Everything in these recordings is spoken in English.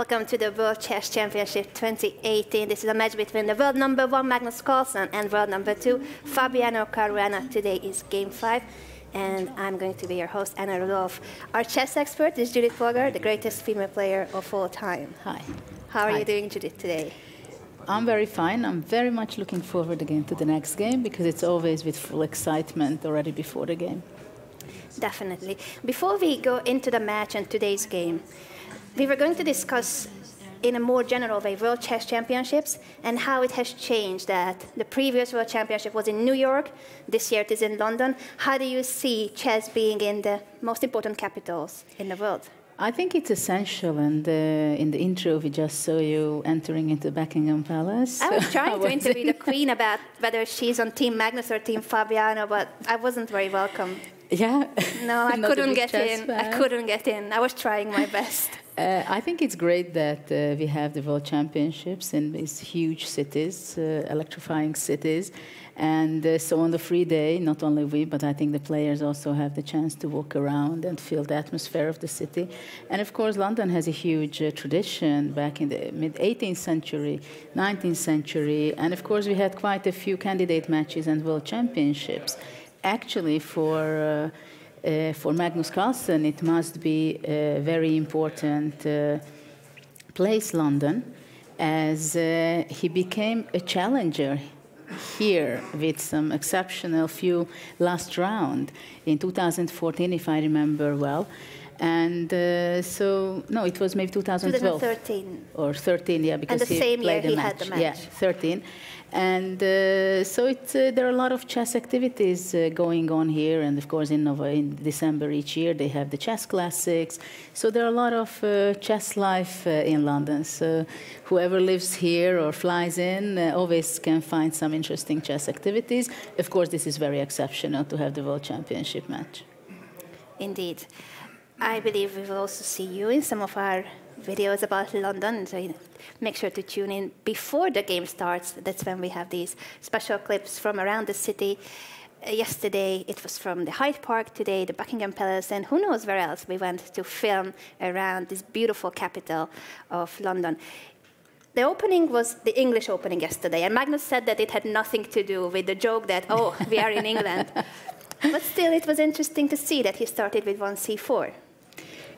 Welcome to the World Chess Championship 2018. This is a match between the world number 1 Magnus Carlsen and world number 2 Fabiano Caruana. Today is game 5, and I'm going to be your host, Anna Rudolph. Our chess expert is Judith Polgar, the greatest female player of all time. Hi. How are you doing, Judith, today? I'm very fine. I'm very much looking forward again to the next game because it's always with full excitement already before the game. Definitely. Before we go into the match and today's game, we were going to discuss in a more general way World Chess Championships and how it has changed. That the previous World Championship was in New York, this year it is in London. How do you see chess being in the most important capitals in the world? I think it's essential, and in the intro we just saw you entering into Buckingham Palace. I was trying to interview the Queen about whether she's on Team Magnus or Team Fabiano, but I wasn't very welcome. Yeah? No, I couldn't get in. I couldn't get in. I was trying my best. I think it's great that we have the World Championships in these huge cities, electrifying cities. And so on the free day, not only we, but I think the players also have the chance to walk around and feel the atmosphere of the city. And of course, London has a huge tradition back in the mid-18th century, 19th century. And of course, we had quite a few candidate matches and World Championships. Actually, for Magnus Carlsen, it must be a very important place, London, as he became a challenger here with some exceptional few last round in 2014, if I remember well. And so, no, it was maybe 2012. 2013. Or 13, yeah, because and the same played year a he match. had the match. Yeah, 13. And so there are a lot of chess activities going on here. And of course, in December each year, they have the chess classics. So there are a lot of chess life in London. So whoever lives here or flies in always can find some interesting chess activities. Of course, this is very exceptional to have the World Championship match. Indeed. I believe we will also see you in some of our videos about London, so make sure to tune in before the game starts. That's when we have these special clips from around the city. Yesterday it was from the Hyde Park, today the Buckingham Palace, and who knows where else we went to film around this beautiful capital of London. The opening was the English opening yesterday, and Magnus said that it had nothing to do with the joke that, oh, we are in England. But still, it was interesting to see that he started with 1c4.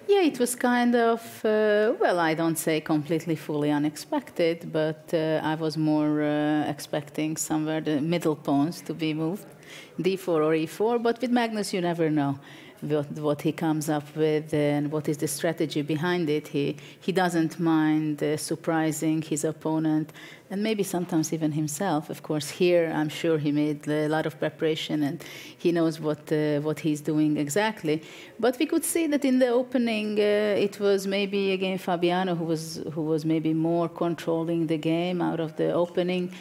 Yeah, it was kind of, well, I don't say completely fully unexpected, but I was more expecting somewhere the middle pawns to be moved, d4 or e4. But with Magnus, you never know what he comes up with and what is the strategy behind it. He doesn't mind surprising his opponent and maybe sometimes even himself. Of course, here I'm sure he made a lot of preparation and he knows what he's doing exactly. But we could see that in the opening it was maybe again Fabiano who was maybe more controlling the game out of the opening.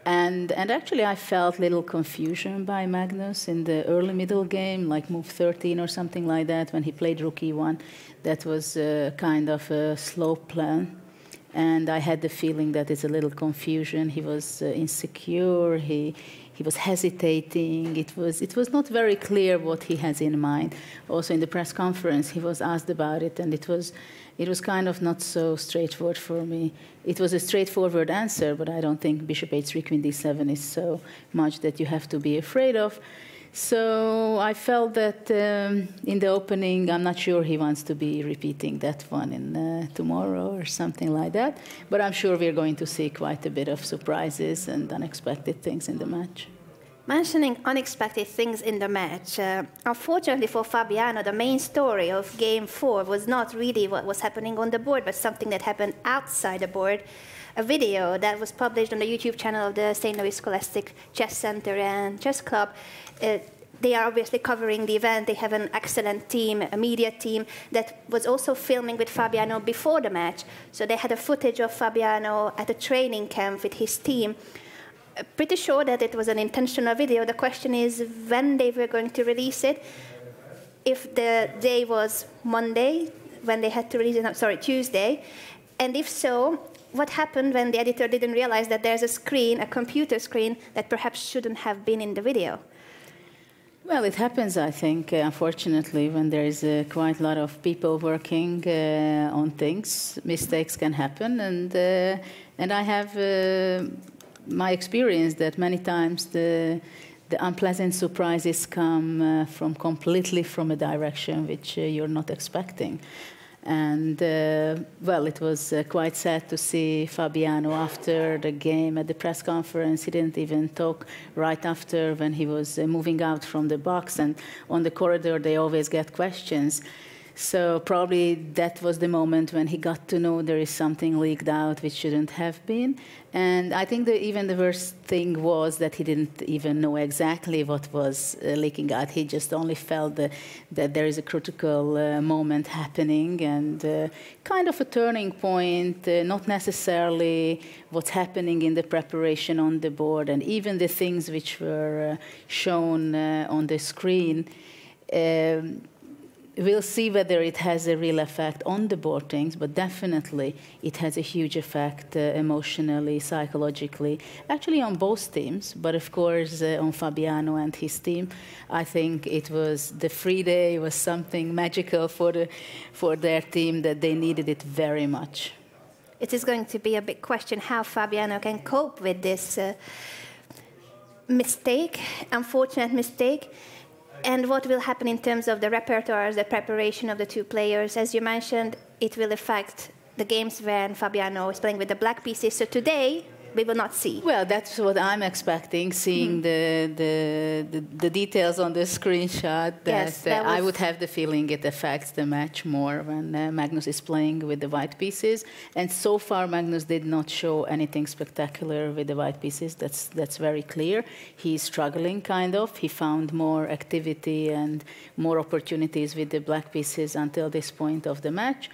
And actually, I felt little confusion by Magnus in the early middle game, like move 13 or something like that, when he played rook e1. That was kind of a slow plan. And I had the feeling that it's a little confusion. He was insecure. He was hesitating. It was not very clear what he has in mind. Also, in the press conference, he was asked about it, and it was kind of not so straightforward for me. It was a straightforward answer, but I don't think bishop h3, queen d7 is so much that you have to be afraid of. So I felt that in the opening, I'm not sure he wants to be repeating that one in tomorrow or something like that. But I'm sure we're going to see quite a bit of surprises and unexpected things in the match. Mentioning unexpected things in the match, unfortunately for Fabiano, the main story of Game 4 was not really what was happening on the board, but something that happened outside the board. A video that was published on the YouTube channel of the St. Louis Scholastic Chess Center and Chess Club. They are obviously covering the event. They have an excellent team, a media team, that was also filming with Fabiano before the match. So they had a footage of Fabiano at a training camp with his team. Pretty sure that it was an intentional video. The question is when they were going to release it. If the day was Monday, when they had to release it, no, sorry, Tuesday. And if so, what happened when the editor didn't realize that there's a screen, a computer screen, that perhaps shouldn't have been in the video? Well, it happens, I think, unfortunately, when there is quite a lot of people working on things. Mistakes can happen, and I have my experience that many times the unpleasant surprises come from completely from a direction which you're not expecting. And, well, it was quite sad to see Fabiano after the game at the press conference. He didn't even talk right after when he was moving out from the box. And on the corridor, they always get questions. So probably that was the moment when he got to know there is something leaked out which shouldn't have been. And I think that even the worst thing was that he didn't even know exactly what was leaking out. He just only felt that there is a critical moment happening and kind of a turning point, not necessarily what's happening in the preparation on the board and even the things which were shown on the screen. We'll see whether it has a real effect on the board things, but definitely it has a huge effect emotionally, psychologically, actually on both teams, but of course on Fabiano and his team. I think it was the free day was something magical for their team that they needed it very much. It is going to be a big question how Fabiano can cope with this mistake, unfortunate mistake. And what will happen in terms of the repertoires, the preparation of the two players? As you mentioned, it will affect the games when Fabiano is playing with the black pieces. So today, we will not see. Well, that's what I'm expecting, seeing the details on the screenshot. That, I would have the feeling it affects the match more when Magnus is playing with the white pieces. And so far, Magnus did not show anything spectacular with the white pieces. That's very clear. He's struggling, kind of. He found more activity and more opportunities with the black pieces until this point of the match.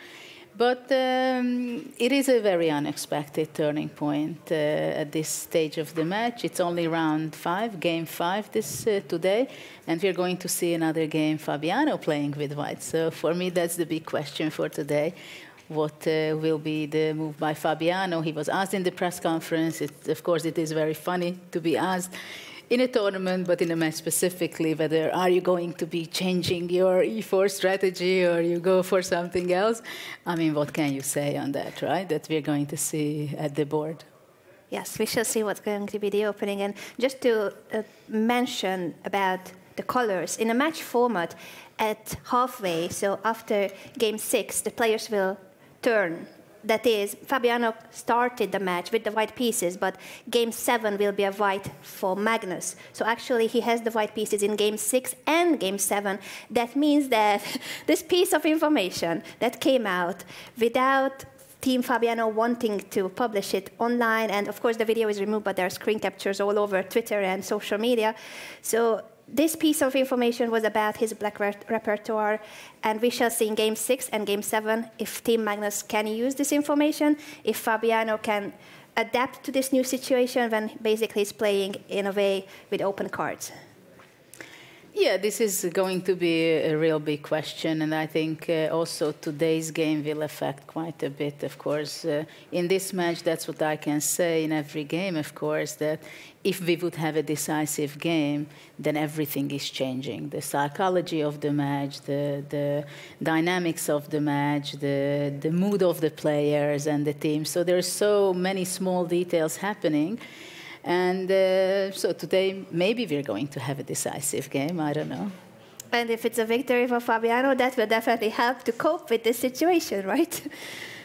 But it is a very unexpected turning point at this stage of the match. It's only round 5, game 5 today, and we're going to see another game Fabiano playing with white. So for me, that's the big question for today. What will be the move by Fabiano? He was asked in the press conference. Of course, it is very funny to be asked in a tournament, but in a match specifically, whether are you going to be changing your E4 strategy or you go for something else? I mean, what can you say on that, right? That we're going to see at the board. Yes, we shall see what's going to be the opening. And just to mention about the colors, in a match format at halfway, so after game 6, the players will turn. That is, Fabiano started the match with the white pieces, but game 7 will be a white for Magnus. So actually, he has the white pieces in game 6 and game 7. That means that this piece of information that came out without Team Fabiano wanting to publish it online, and of course the video is removed, but there are screen captures all over Twitter and social media. So this piece of information was about his black repertoire, and we shall see in Game 6 and Game 7 if Team Magnus can use this information, if Fabiano can adapt to this new situation when basically he's playing in a way with open cards. Yeah, this is going to be a real big question, and I think also today's game will affect quite a bit, of course. In this match, that's what I can say in every game, of course, that if we would have a decisive game, then everything is changing. The psychology of the match, the dynamics of the match, the mood of the players and the team. So there are so many small details happening. And so today, maybe we're going to have a decisive game. I don't know. And if it's a victory for Fabiano, that will definitely help to cope with this situation, right?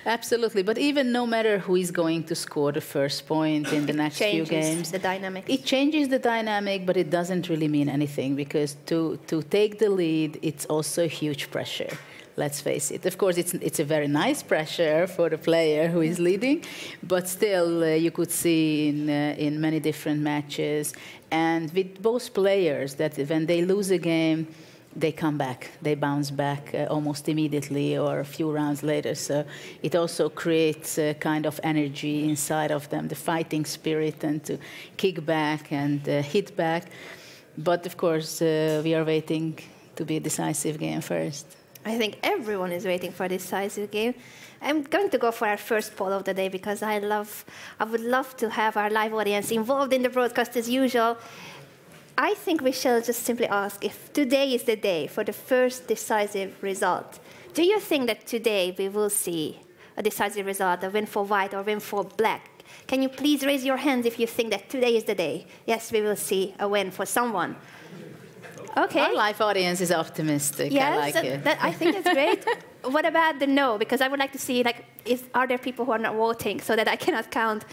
Absolutely. But even no matter who is going to score the first point in the next few games, the dynamic. It changes the dynamic, but it doesn't really mean anything because to take the lead, it's also huge pressure. Let's face it. Of course, it's a very nice pressure for the player who is leading, but still you could see in many different matches and with both players that when they lose a game, they come back, they bounce back almost immediately or a few rounds later. So it also creates a kind of energy inside of them, the fighting spirit and to kick back and hit back. But of course, we are waiting to be a decisive game first. I think everyone is waiting for this decisive game. I'm going to go for our first poll of the day because I would love to have our live audience involved in the broadcast as usual. I think we shall just simply ask if today is the day for the first decisive result. Do you think that today we will see a decisive result, a win for white or win for black? Can you please raise your hands if you think that today is the day? Yes, we will see a win for someone. Okay. Our live audience is optimistic. Yes, I like it. I think that's great. What about the no? Because I would like to see, like, are there people who are not voting so that I cannot count?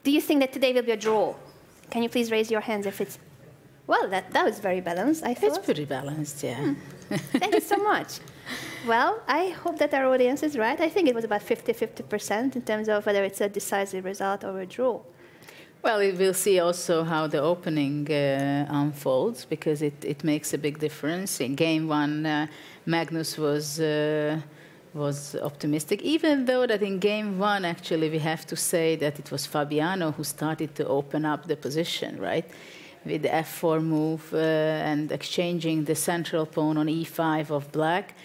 Do you think that today will be a draw? Can you please raise your hands if it's... Well, that was very balanced, I thought. It's pretty balanced, yeah. Thank you so much. Well, I hope that our audience is right. I think it was about 50-50% in terms of whether it's a decisive result or a draw. Well, we'll see also how the opening unfolds, because it makes a big difference. In game one, Magnus was optimistic, even though that in game one, actually, we have to say that it was Fabiano who started to open up the position, right? With the f4 move and exchanging the central pawn on e5 of black.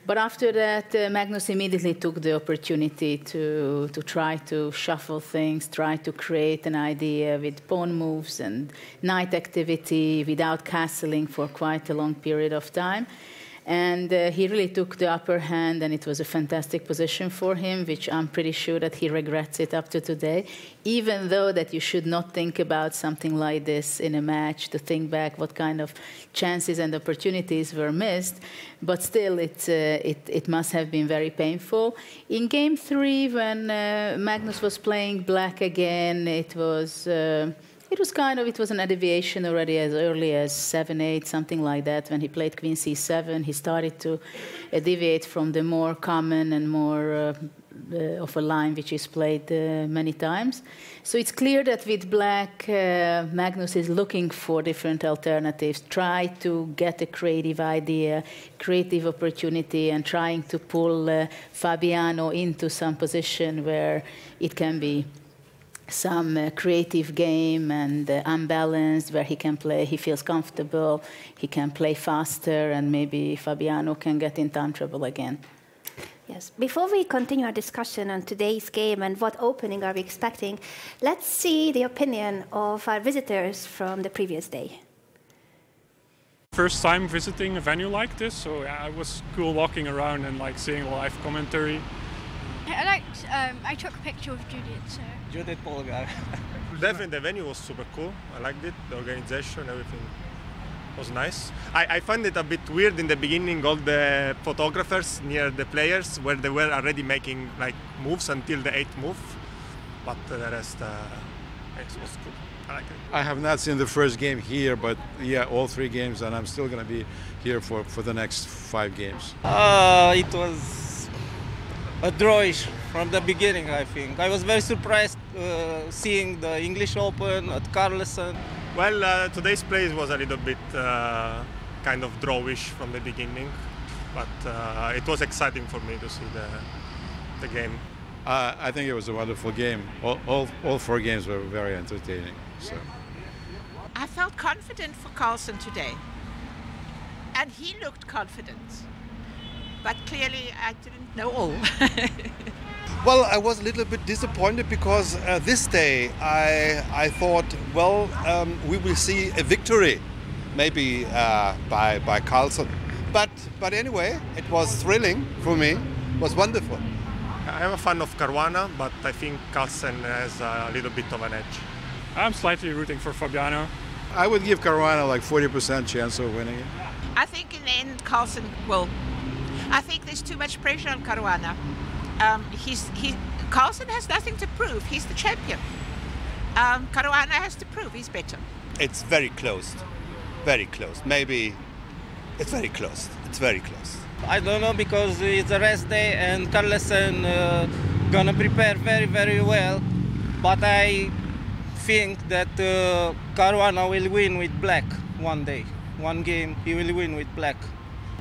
But after that, Magnus immediately took the opportunity to try to shuffle things, try to create an idea with pawn moves and knight activity without castling for quite a long period of time. And he really took the upper hand, and it was a fantastic position for him, which I'm pretty sure that he regrets it up to today. Even though that you should not think about something like this in a match, to think back what kind of chances and opportunities were missed, but still it must have been very painful. In game three, when Magnus was playing black again, it was an deviation already as early as 7-8, something like that. When he played queen c7, he started to deviate from the more common and more of a line which is played many times. So it's clear that with black, Magnus is looking for different alternatives, try to get a creative idea, creative opportunity, and trying to pull Fabiano into some position where it can be some creative game and unbalanced, where he can play, he feels comfortable, he can play faster, and maybe Fabiano can get in time trouble again. Yes. Before we continue our discussion on today's game and what opening are we expecting, let's see the opinion of our visitors from the previous day. First time visiting a venue like this, so yeah, it was cool walking around and like seeing live commentary. I took a picture of Judith Polgar. Definitely the venue was super cool. I liked it, the organization, everything was nice. I found it a bit weird in the beginning, all the photographers near the players, where they were already making like moves until the 8th move, but the rest it was cool. I like it. I have not seen the first game here, but yeah, all 3 games, and I'm still going to be here for the next 5 games. It was a drawish from the beginning, I think. I was very surprised seeing the English Open at Carlsen. Well, today's play was a little bit kind of drawish from the beginning, but it was exciting for me to see the game. I think it was a wonderful game. All 4 games were very entertaining. So I felt confident for Carlsen today, and he looked confident. But clearly, I didn't know all. Well, I was a little bit disappointed because this day I thought, well, we will see a victory, maybe by Carlsen. But anyway, it was thrilling for me. It was wonderful. I'm a fan of Caruana, but I think Carlsen has a little bit of an edge. I'm slightly rooting for Fabiano. I would give Caruana like 40% chance of winning it. I think in the end, Carlsen will. I think there's too much pressure on Caruana. Carlsen has nothing to prove. He's the champion. Caruana has to prove he's better. It's very close. Very close. Maybe it's very close. It's very close. I don't know, because it's a rest day and Carlsen gonna prepare very, very well. But I think that Caruana will win with black one day. One game he will win with black.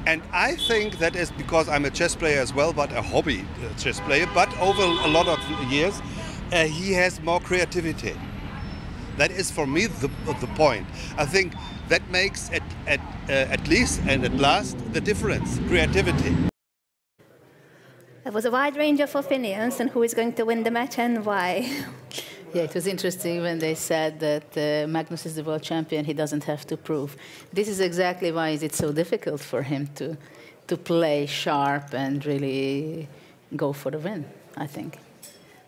And I think that is because I'm a chess player as well, but a hobby chess player. But over a lot of years, he has more creativity. That is for me the point. I think that makes at least and at last the difference, creativity. There was a wide range of opinions on who is going to win the match and why. Yeah, it was interesting when they said that Magnus is the world champion, he doesn't have to prove. This is exactly why it's so difficult for him to play sharp and really go for the win, I think.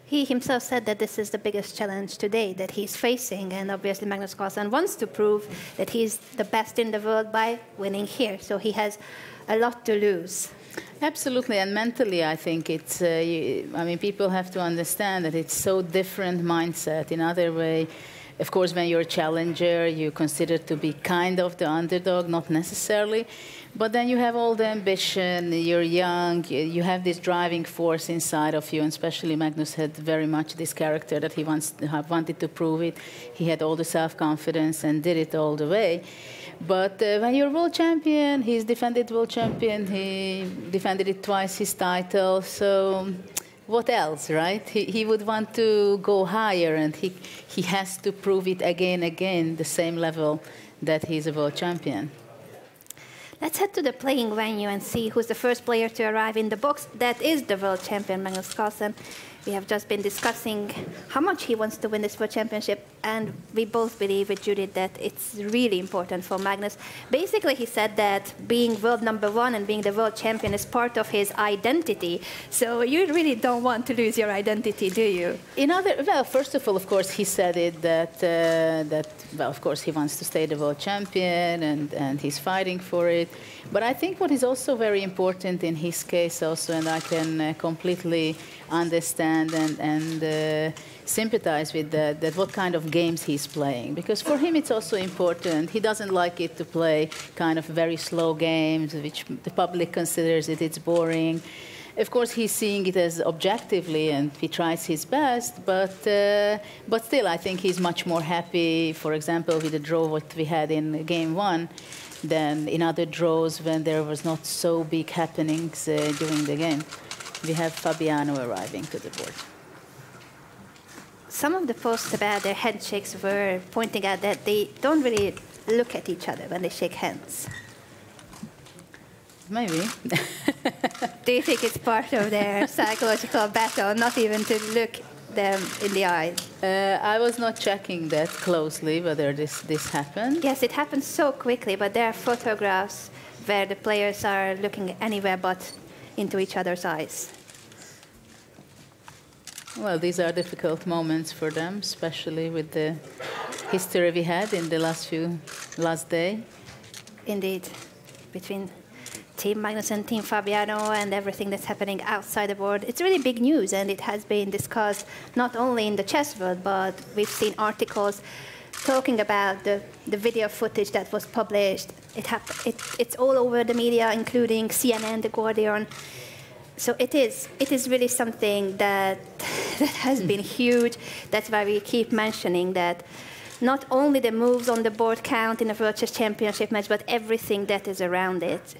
He himself said that this is the biggest challenge today that he's facing, and obviously Magnus Carlsen wants to prove that he's the best in the world by winning here, so he has a lot to lose. Absolutely, and mentally, I think it's. I mean, people have to understand that it's so different mindset. In other way, of course, when you're a challenger, you consider to be kind of the underdog, not necessarily, but then you have all the ambition. You're young. You have this driving force inside of you, and especially Magnus had very much this character that he wanted to prove it. He had all the self-confidence and did it all the way. But when you're world champion, he's defended world champion. He defended it twice, his title. So what else, right? He would want to go higher, and he has to prove it again, the same level that he's a world champion. Let's head to the playing venue and see who's the first player to arrive in the box. That is the world champion, Magnus Carlsen. We have just been discussing how much he wants to win this world championship, and we both believe with Judith that it's really important for Magnus. Basically, he said that being world #1 and being the world champion is part of his identity. So you really don't want to lose your identity, do you? Well, first of all, of course, he said it that well, of course, he wants to stay the world champion, and he's fighting for it. But I think what is also very important in his case also, and I can completely understand and sympathize with that what kind of games he's playing. Because for him it's also important. He doesn't like it to play kind of very slow games, which the public considers it's boring. Of course, he's seeing it as objectively, and he tries his best, but still, I think he's much more happy, for example, with the draw what we had in Game 1, than in other draws when there was not so big happenings during the game. We have Fabiano arriving to the board. Some of the posts about their handshakes were pointing out that they don't really look at each other when they shake hands. Maybe. Do you think it's part of their psychological battle, not even to look them in the eyes? I was not checking that closely whether this happened. Yes, it happened so quickly, but there are photographs where the players are looking anywhere but into each other's eyes. Well, these are difficult moments for them, especially with the history we had in the last day. Indeed, between Team Magnus and Team Fabiano and everything that's happening outside the board. It's really big news, and it has been discussed not only in the chess world, but we've seen articles talking about the video footage that was published. It's all over the media, including CNN, The Guardian. So it is really something that has been huge. That's why we keep mentioning that not only the moves on the board count in a World Chess Championship match, but everything that is around it.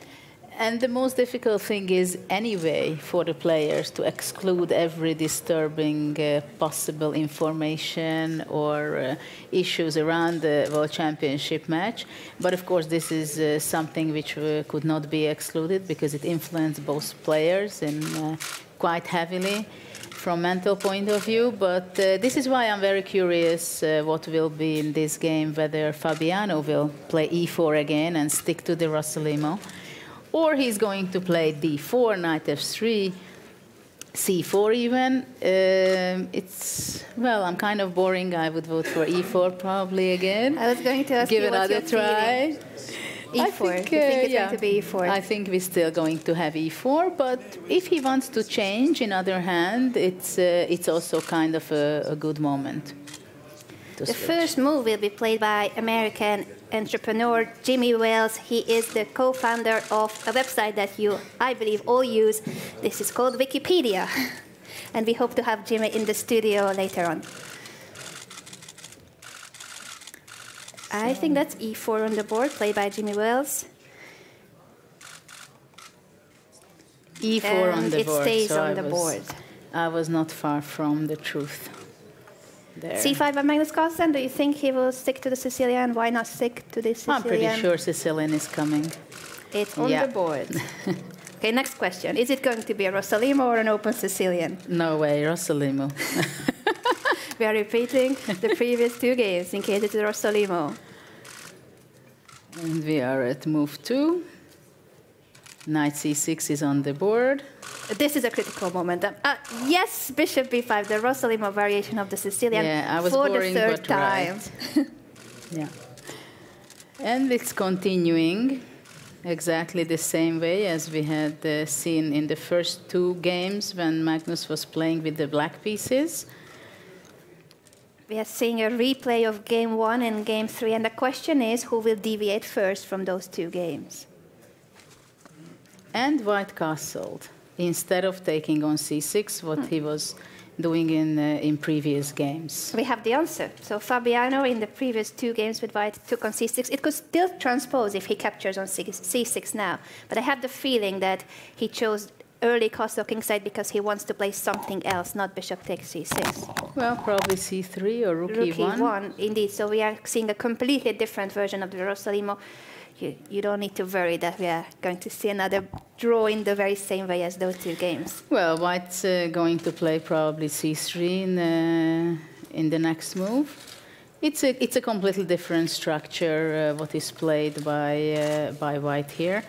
And the most difficult thing is, anyway, for the players to exclude every disturbing possible information or issues around the World Championship match. But of course, this is something which could not be excluded because it influenced both players and quite heavily from mental point of view. But this is why I'm very curious what will be in this game, whether Fabiano will play e4 again and stick to the Rossolimo, or he's going to play d4, knight f3, c4 even. Well, I'm kind of boring. I would vote for e4 probably again. I was going to ask Give you what's another try. E4. I think it's going to be e4. I think we're still going to have e4, but if he wants to change, in other hand, it's also kind of a good moment. The first move will be played by American entrepreneur Jimmy Wales. He is the co-founder of a website that you, I believe, all use. This is called Wikipedia. And we hope to have Jimmy in the studio later on. I think that's e4 on the board, played by Jimmy Wales. E4 and on the board. It stays so on the board. I was not far from the truth there. C5 by Magnus Carlsen. Do you think he will stick to the Sicilian? Why not stick to the Sicilian? I'm pretty sure Sicilian is coming. It's on the board. Okay, next question. Is it going to be a Rossolimo or an open Sicilian? No way, Rossolimo. We are repeating the previous two games in case it's Rossolimo. And we are at move 2. Knight c6 is on the board. This is a critical moment. Yes, bishop b5, the Rossolimo variation of the Sicilian for the third time. Right. Yeah. And it's continuing exactly the same way as we had seen in the first two games when Magnus was playing with the black pieces. We are seeing a replay of game 1 and game 3, and the question is who will deviate first from those two games. And white castled instead of taking on c6, what he was doing in previous games. We have the answer. So Fabiano in the previous two games with white took on c6. It could still transpose if he captures on c6 now. But I have the feeling that he chose early castle kingside because he wants to play something else, not bishop takes c6. Well, probably c3 or rook e1. Indeed. So we are seeing a completely different version of the Rossolimo. You don't need to worry that we are going to see another draw in the very same way as those two games. Well, white's going to play probably c3 in the next move. It's a completely different structure what is played by white here.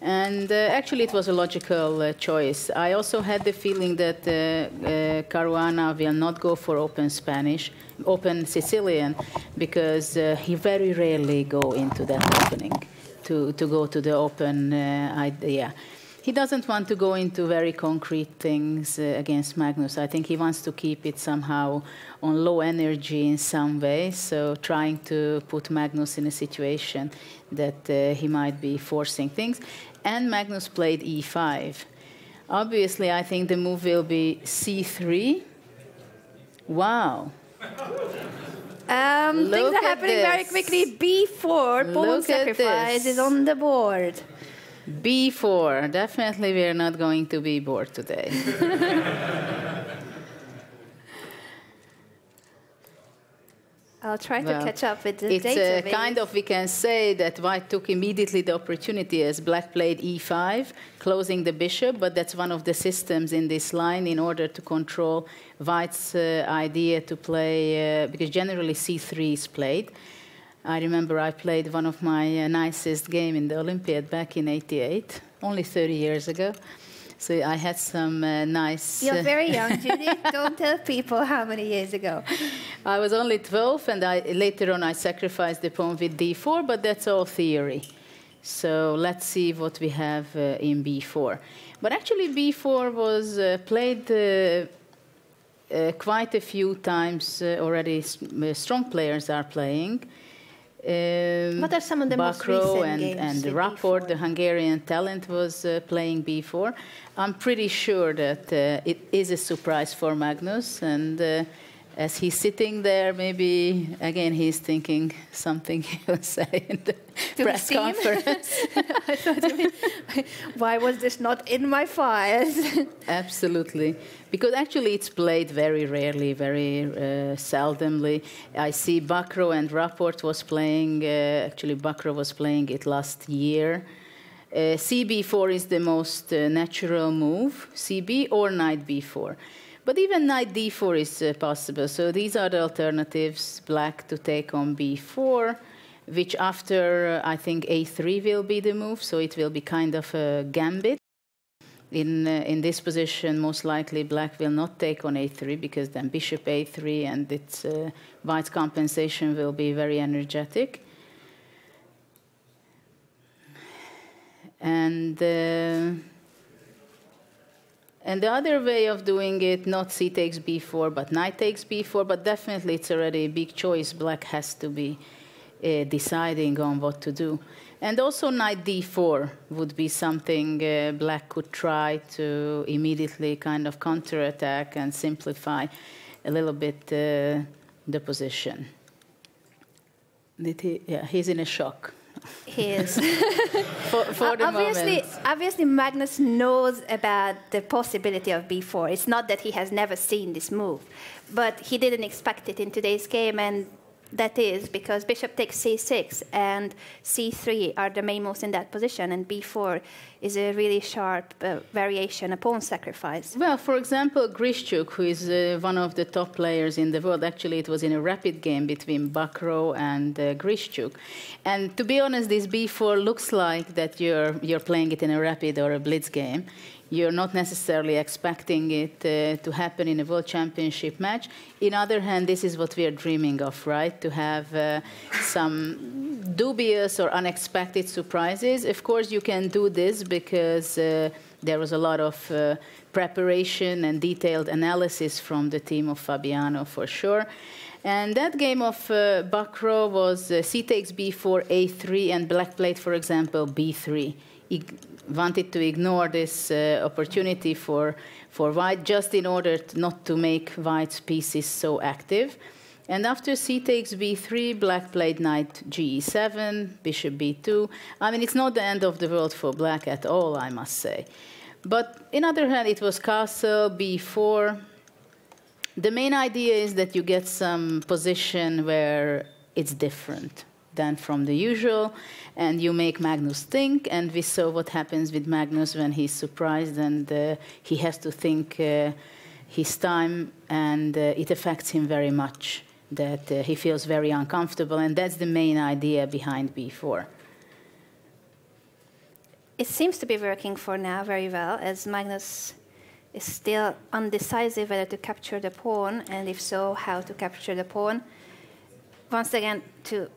And actually, it was a logical choice. I also had the feeling that Caruana will not go for open Spanish, open Sicilian, because he very rarely go into that opening to go to the open idea. He doesn't want to go into very concrete things against Magnus. I think he wants to keep it somehow on low energy in some way, so trying to put Magnus in a situation that he might be forcing things. And Magnus played e5. Obviously, I think the move will be c3. Wow. Things are happening very quickly. b4, pawn sacrifice is on the board. b4. Definitely we are not going to be bored today. I'll try to catch up with the database. It's kind of, we can say that white took immediately the opportunity as black played e5, closing the bishop, but that's one of the systems in this line in order to control white's idea to play, because generally c3 is played. I remember I played one of my nicest game in the Olympiad back in '88, only 30 years ago. So I had some nice... You're very young, Judy. Don't tell people how many years ago. I was only 12, and later on I sacrificed the pawn with d4, but that's all theory. So let's see what we have in b4. But actually b4 was played quite a few times already. Strong players are playing. What are some of the most recent games? And Rapport, the Hungarian talent, was playing b4. I'm pretty sure that it is a surprise for Magnus, and as he's sitting there, maybe again he's thinking something he will say in the press conference. I thought, why was this not in my files? Absolutely. Because actually it's played very rarely, very seldomly. I see Bakro and Rapport was playing, actually Bakro was playing it last year. CB4 is the most natural move, CB or knight b4. But even knight d4 is possible. So these are the alternatives, black to take on b4, which after, I think, a3 will be the move. So it will be kind of a gambit. In this position, most likely black will not take on a3, because then bishop a3 and its white's compensation will be very energetic. And the other way of doing it, not c takes b4, but knight takes b4, but definitely it's already a big choice. Black has to be deciding on what to do. And also knight d4 would be something black could try to immediately kind of counterattack and simplify a little bit the position. Yeah, he's in a shock. He is. for the moment. Obviously, Magnus knows about the possibility of b4. It's not that he has never seen this move, but he didn't expect it in today's game, and that is, because bishop takes c6 and c3 are the main moves in that position, and b4 is a really sharp variation, a pawn sacrifice. Well, for example, Grishchuk, who is one of the top players in the world, actually it was in a rapid game between Bakro and Grishchuk. And to be honest, this b4 looks like that you're playing it in a rapid or a blitz game. You're not necessarily expecting it to happen in a World Championship match. On the other hand, this is what we are dreaming of, right? To have some dubious or unexpected surprises. Of course, you can do this because there was a lot of preparation and detailed analysis from the team of Fabiano, for sure. And that game of Bakro was c takes b4, a3, and black played, for example, b3. He wanted to ignore this opportunity for white just in order not to make white's pieces so active. And after c takes b3, black played knight ge7, bishop b2. I mean, it's not the end of the world for black at all, I must say. But on the other hand, it was castle, b4. The main idea is that you get some position where it's different than from the usual, and you make Magnus think, and we saw what happens with Magnus when he's surprised and he has to think his time, and it affects him very much, that he feels very uncomfortable, and that's the main idea behind b4. It seems to be working for now very well, as Magnus is still undecisive whether to capture the pawn, and if so, how to capture the pawn. Once again, to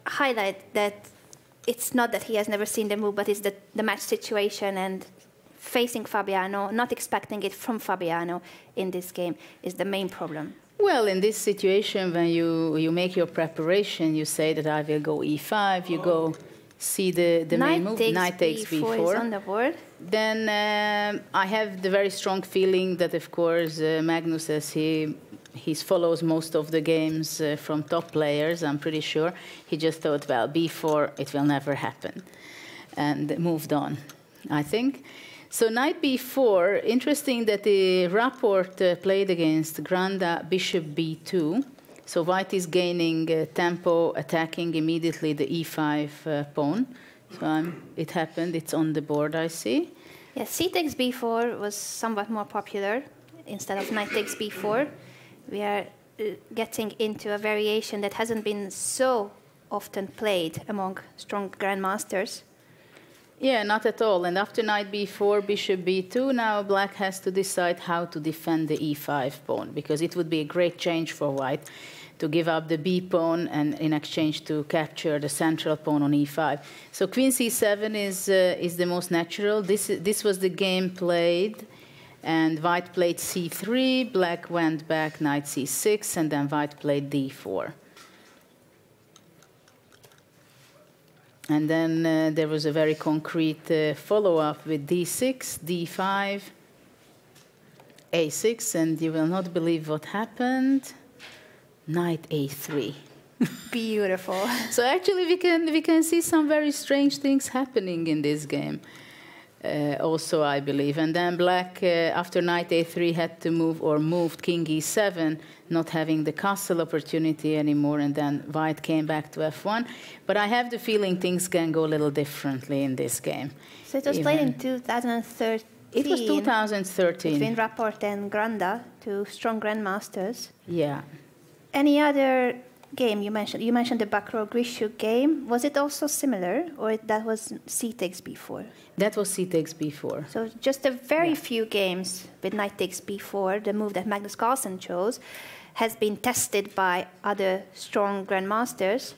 highlight that it's not that he has never seen the move, but it's the match situation, and facing Fabiano, not expecting it from Fabiano in this game is the main problem. Well, in this situation, when you make your preparation, you say that I will go e5, you go see the main move, knight takes b4 is on the board. Then I have the very strong feeling that, of course, Magnus, as he follows most of the games from top players, I'm pretty sure. He just thought, well, b4, it will never happen, and moved on, I think. So knight b4, interesting that the Rapport played against Granda bishop b2. So white is gaining tempo, attacking immediately the e5 pawn. So it happened, it's on the board, I see. Yes, c takes b4 was somewhat more popular instead of knight takes b4. We are getting into a variation that hasn't been so often played among strong grandmasters. Yeah, not at all. And after knight b4, bishop b2, now black has to decide how to defend the e5 pawn, because it would be a great change for white to give up the b pawn and in exchange to capture the central pawn on e5. So queen c7 is the most natural. This was the game played. And white played c3, black went back knight c6, and then white played d4. And then there was a very concrete follow-up with d6, d5, a6, and you will not believe what happened. Knight a3. Beautiful. So actually we can see some very strange things happening in this game. Also, I believe. And then black, after knight a3, had to move, or moved king e7, not having the castle opportunity anymore, and then white came back to f1. But I have the feeling things can go a little differently in this game. So it was played in 2013. It was 2013. Between Rapport and Granda, two strong grandmasters. Yeah. Any other game you mentioned? You mentioned the Bakro-Grishchuk game. Was it also similar, or that was c takes b4? That was c takes b4. So just a very few games with knight takes b4, the move that Magnus Carlsen chose, has been tested by other strong grandmasters.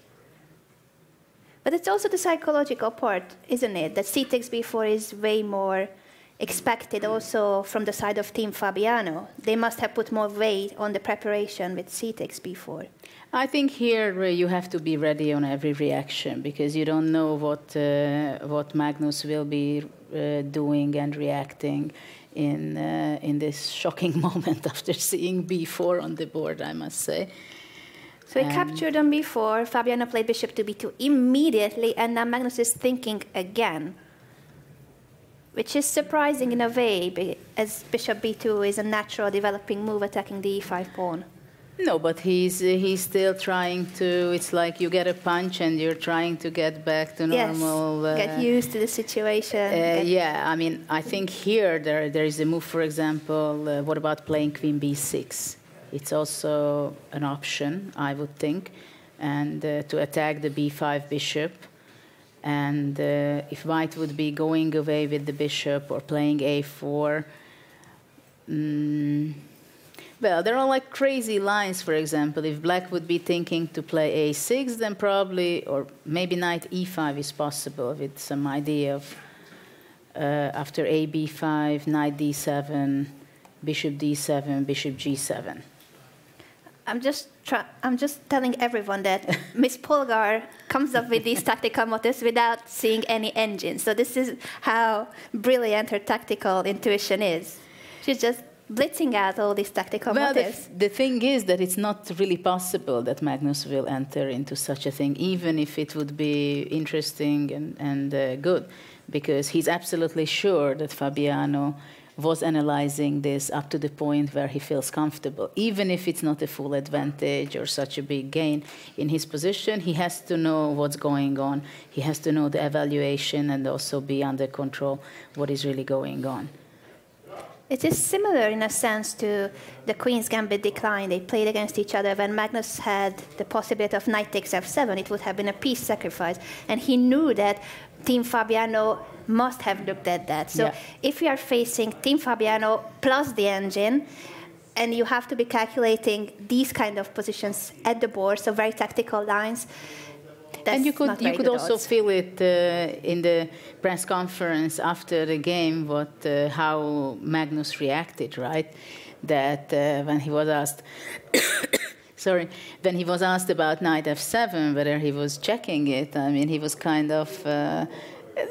But it's also the psychological part, isn't it? That c takes b4 is way more expected also from the side of Team Fabiano. They must have put more weight on the preparation with c takes b4. I think here you have to be ready on every reaction, because you don't know what Magnus will be doing and reacting in this shocking moment after seeing b4 on the board, I must say. So he captured on b4, Fabiano played bishop to b2 immediately, and now Magnus is thinking again, which is surprising in a way, as bishop b2 is a natural developing move attacking the e5 pawn. No, but he's still trying to. It's like you get a punch and you're trying to get back to normal. Yes, get used to the situation. Yeah, I mean, I think here there is a move. For example, what about playing Queen B6? It's also an option, I would think, and to attack the B5 bishop. And if White would be going away with the bishop or playing A4. Well, there are like crazy lines, for example. If Black would be thinking to play A6, then probably, or maybe knight E5 is possible with some idea of after A B5, knight D7, bishop D7, bishop G7. I'm just telling everyone that Miss Polgar comes up with these tactical motifs without seeing any engine. So this is how brilliant her tactical intuition is. She's just blitzing out all these tactical motifs. The thing is that it's not really possible that Magnus will enter into such a thing, even if it would be interesting and good, because he's absolutely sure that Fabiano was analyzing this up to the point where he feels comfortable. Even if it's not a full advantage or such a big gain in his position, he has to know what's going on. He has to know the evaluation and also be under control what is really going on. It is similar in a sense to the Queen's Gambit decline. They played against each other. When Magnus had the possibility of knight takes f7, it would have been a piece sacrifice. And he knew that Team Fabiano must have looked at that. So if you are facing Team Fabiano plus the engine, and you have to be calculating these kind of positions at the board, so very tactical lines, and you could also feel it in the press conference after the game, how Magnus reacted, right? That when he was asked, when he was asked about knight f7, whether he was checking it, I mean, he was kind of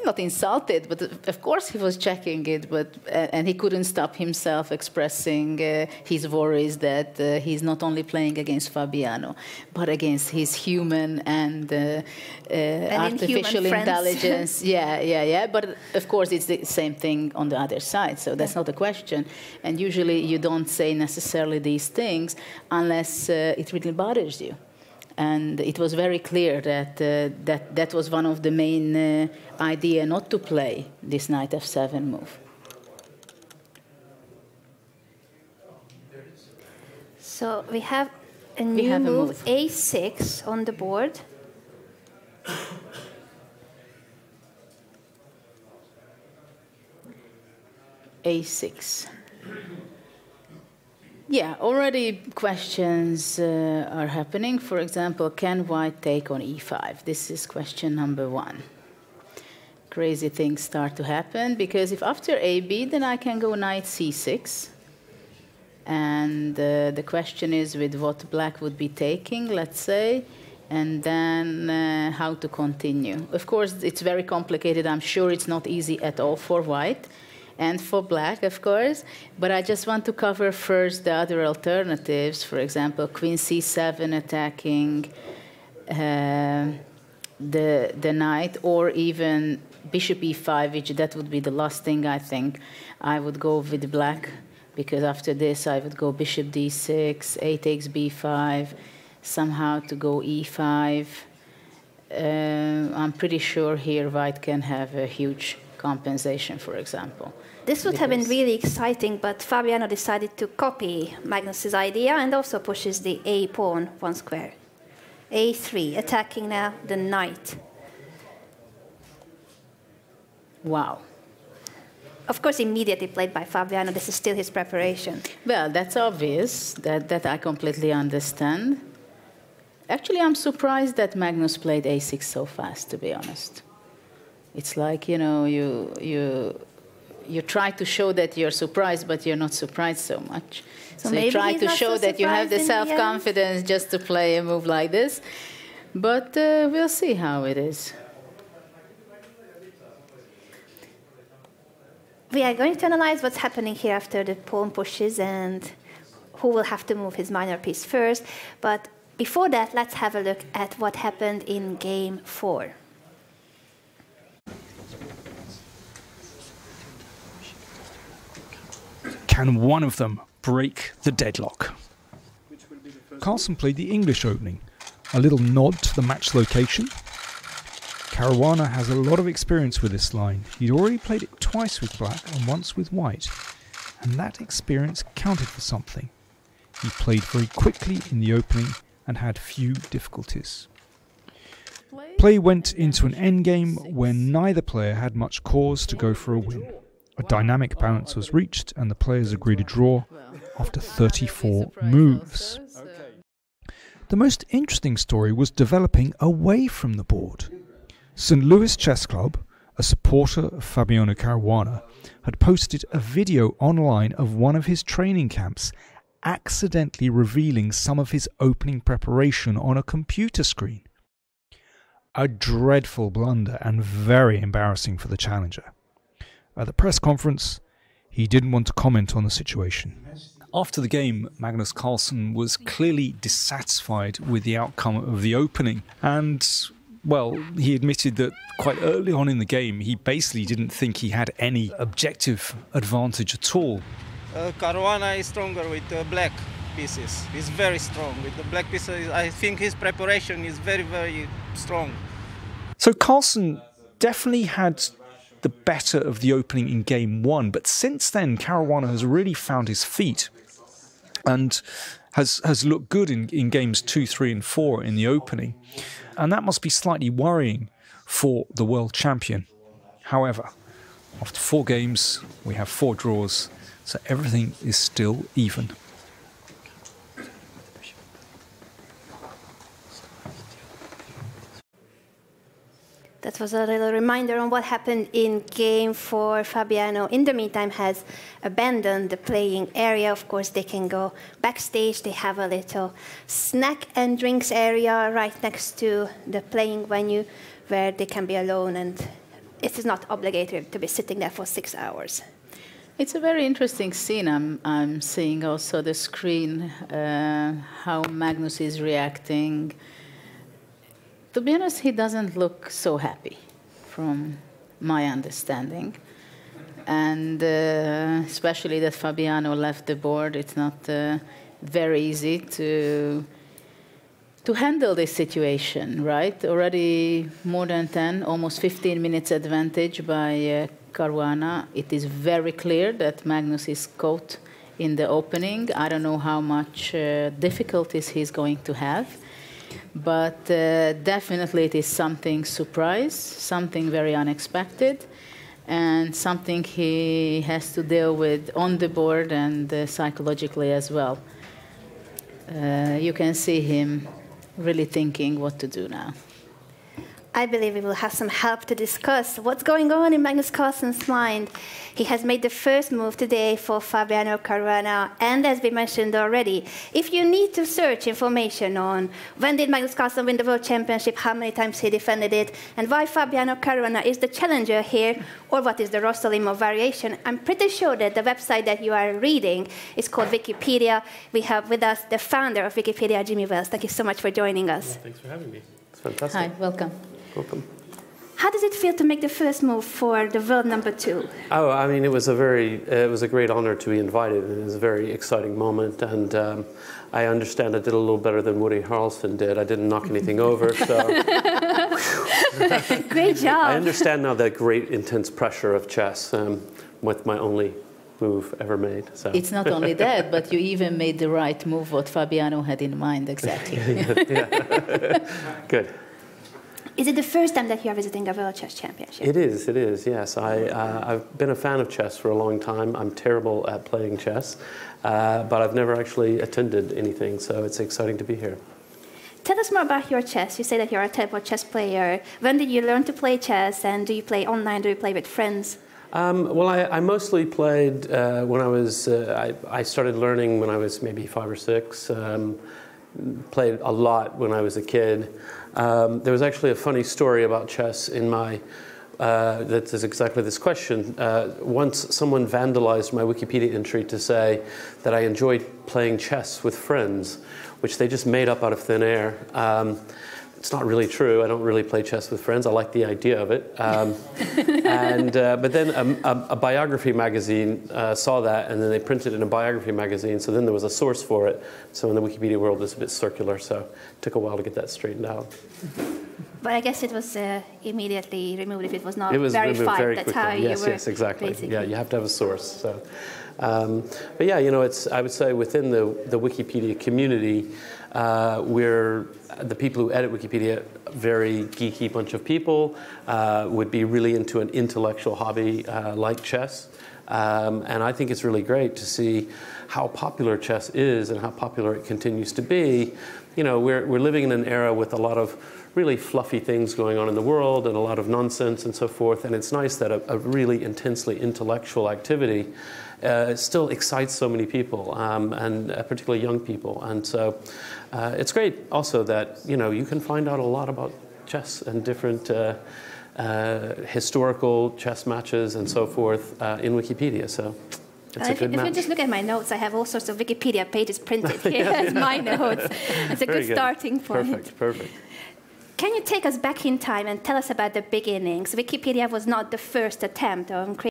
not insulted, but of course he was checking it, and he couldn't stop himself expressing his worries that he's not only playing against Fabiano, but against his human and artificial intelligence. Yeah. But of course it's the same thing on the other side, so that's not a question. And usually you don't say necessarily these things unless it really bothers you. And it was very clear that that was one of the main idea not to play this knight f7 move. So we have a new move, a6 on the board. a6. Yeah, already questions are happening. For example, can White take on e5? This is question number 1. Crazy things start to happen, because if after AB, then I can go knight c6. And the question is with what Black would be taking, let's say, and then how to continue. Of course, it's very complicated. I'm sure it's not easy at all for White. And for Black, of course, but I just want to cover first the other alternatives. For example, Queen c7 attacking the knight, or even Bishop e5, which that would be the last thing I think I would go with Black, because after this I would go Bishop d6, a takes b5, somehow to go e5. I'm pretty sure here White can have a huge compensation, for example. This would have been really exciting, but Fabiano decided to copy Magnus's idea and also pushes the A pawn 1 square. A3, attacking now the knight. Wow. Of course, immediately played by Fabiano. This is still his preparation. Well, that's obvious. That I completely understand. Actually, I'm surprised that Magnus played A6 so fast, to be honest. It's like, you know, you try to show that you're surprised, but you're not surprised so much. So you try to show that you have the self-confidence just to play a move like this. But we'll see how it is. We are going to analyze what's happening here after the pawn pushes and who will have to move his minor piece first. But before that, let's have a look at what happened in game 4. Can one of them break the deadlock? Carlsen played the English opening, a little nod to the match location. Caruana has a lot of experience with this line. He'd already played it twice with black and once with white, and that experience counted for something. He played very quickly in the opening and had few difficulties. Play went into an endgame where neither player had much cause to go for a win. A dynamic balance was reached and the players agreed a draw after 34 moves. The most interesting story was developing away from the board. St. Louis Chess Club, a supporter of Fabiano Caruana, had posted a video online of one of his training camps accidentally revealing some of his opening preparation on a computer screen. A dreadful blunder and very embarrassing for the challenger. At the press conference, he didn't want to comment on the situation. After the game, Magnus Carlsen was clearly dissatisfied with the outcome of the opening, and, well, he admitted that quite early on in the game, he basically didn't think he had any objective advantage at all. Caruana is stronger with black pieces. He's very strong with the black pieces. I think his preparation is very, very strong. So Carlsen definitely had the better of the opening in game one, but since then Caruana has really found his feet and has looked good in games 2, 3 and 4 in the opening, and that must be slightly worrying for the world champion. However, after 4 games we have 4 draws, so everything is still even. That was a little reminder on what happened in game 4. Fabiano, in the meantime, has abandoned the playing area. Of course, they can go backstage. They have a little snack and drinks area right next to the playing venue where they can be alone, and it is not obligatory to be sitting there for 6 hours. It's a very interesting scene. I'm seeing also the screen, how Magnus is reacting. To be honest, he doesn't look so happy, from my understanding. And especially that Fabiano left the board, it's not very easy to handle this situation, right? Already more than 10, almost 15 minutes advantage by Caruana. It is very clear that Magnus is caught in the opening. I don't know how much difficulties he's going to have. But definitely it is something surprise, something very unexpected, and something he has to deal with on the board and psychologically as well. You can see him really thinking what to do now. I believe we will have some help to discuss what's going on in Magnus Carlsen's mind. He has made the first move today for Fabiano Caruana, and as we mentioned already, if you need to search information on when did Magnus Carlsen win the World Championship, how many times he defended it, and why Fabiano Caruana is the challenger here, or what is the Rossolimo variation, I'm pretty sure that the website that you are reading is called Wikipedia. We have with us the founder of Wikipedia, Jimmy Wells. Thank you so much for joining us. Well, thanks for having me. It's fantastic. Hi, welcome. Welcome. How does it feel to make the first move for the world number 2? Oh, I mean, it was a great honor to be invited, and it was a very exciting moment. And I understand I did a little better than Woody Harrelson did. I didn't knock anything over, so great job. I understand now that great intense pressure of chess with my only move ever made. So it's not only that, but you even made the right move. What Fabiano had in mind exactly. Yeah. Good. Is it the first time that you are visiting a World Chess Championship? It is, yes. I've been a fan of chess for a long time. I'm terrible at playing chess, but I've never actually attended anything, so it's exciting to be here. Tell us more about your chess. You say that you're a terrible chess player. When did you learn to play chess, and do you play online, do you play with friends? Well, I mostly played when I was, I started learning when I was maybe 5 or 6, played a lot when I was a kid. There was actually a funny story about chess in my, that is exactly this question. Once someone vandalized my Wikipedia entry to say that I enjoyed playing chess with friends, which they just made up out of thin air. it's not really true. I don't really play chess with friends. I like the idea of it. But then a biography magazine saw that, and then they printed it in a biography magazine. So then there was a source for it. So in the Wikipedia world, it's a bit circular. So it took a while to get that straightened out. But I guess it was immediately removed if it was not it was verified. Very That's quickly. how you were. Yes, exactly. Basically. Yeah, you have to have a source. So, but yeah, I would say within the Wikipedia community, we're the people who edit Wikipedia, very geeky bunch of people, would be really into an intellectual hobby like chess. And I think it's really great to see how popular chess is and how popular it continues to be. We're living in an era with a lot of really fluffy things going on in the world and a lot of nonsense and so forth. And it's nice that a really intensely intellectual activity still excites so many people, and particularly young people. And so it's great also that, you can find out a lot about chess and different historical chess matches and so forth in Wikipedia. So it's a good match. If you just look at my notes, I have all sorts of Wikipedia pages printed here as my notes. It's a good starting point. Perfect. Can you take us back in time and tell us about the beginnings? Wikipedia was not the first attempt on creating